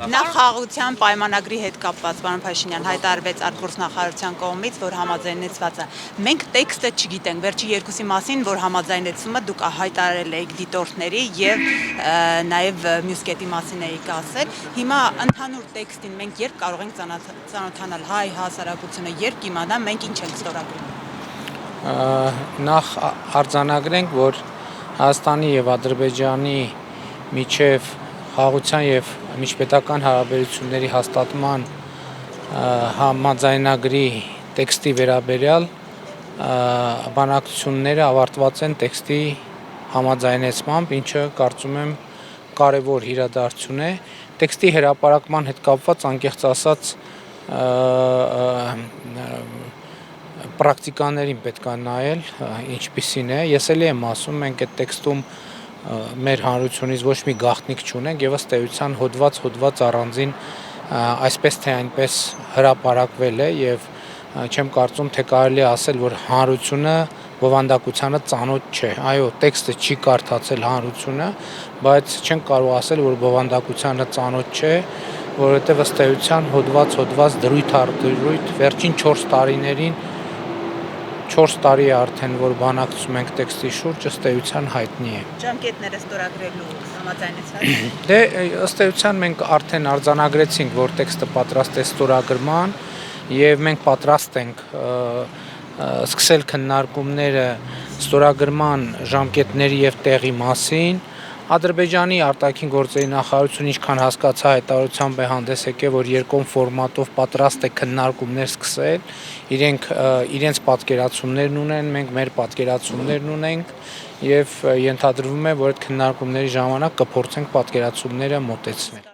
Նախ խաղաղության պայմանագրի հետ կապված, պարոն Փաշինյան, հայտարարվեց արտգործնախարարության կողմից, որ համաձայնեցված է։ Մենք տեքստը չգիտենք, վերջի երկուսի մասին, որ համաձայնեցումը դուք հայտարարել եք դիտորդների եւ նաեւ մյուս կետի մասին եք ասել։ Հիմա ընդհանուր տեքստին մենք երբ կարող ենք ծանոթանալ, հայ հասարակությունը երբ կիմանա մենք ինչ ենք ստորագրում։ Նախ արձանագրենք, որ Հայաստանի եւ Ադրբեջանի միջև խաղաղության եւ միջպետական հարաբերությունների հաստատման համաձայնագրի տեքստի վերաբերյալ բանակցությունները ավարտված են տեքստի համաձայնեցմամբ, ինչը կարծում եմ կարևոր իրադարձություն է։ Տեքստի հրապարակման հետ կապված անկեղծ ասած պրակտիկաներին պետք է նայել, ինչպիսին է։ Ես էլի եմ ասում, մենք այդ տեքստում մեր հանրությունից ոչ մի գաղտնիք չունենք եւ ըստ էության հոդված առանձին այսպես թե այնպես հրապարակվել է եւ չեմ կարծում թե կարելի է ասել, որ հանրությունը բովանդակությանը ծանոթ չէ։ Այո, տեքստը չի կարդացել հանրությունը, բայց չենք կարող ասել, որ բովանդակությանը ծանոթ չէ, որովհետեւ ըստ էության հոդված դրույթ առ դրույթ վերջին 4 տարիներին 4 տարի է արդեն, որ բանակցում ենք տեքստի շուրջ, ըստ էության հայտնի է։ Ժամկետները ստորագրելու համաձայնեցված։ Դե ըստ էության մենք արդեն արձանագրեցինք, որ տեքստը պատրաստ է ստորագրման եւ մենք պատրաստ ենք սկսել քննարկումները ստորագրման ժամկետների եւ տեղի մասին։ Ադրբեջանի արտաքին գործերի նախարարությունը ինչքան հասկացա հայտարարությամբ է հանդես եկել, որ երկկողմ ֆորմատով պատրաստ է քննարկումներ սկսել, իրենց պատկերացումներն ունեն, մենք մեր պատկերացումներն ունենք եւ ենթադրվում է, որ այդ քննարկումների ժամանակ կփորձենք պատկերացումները մոտեցնել։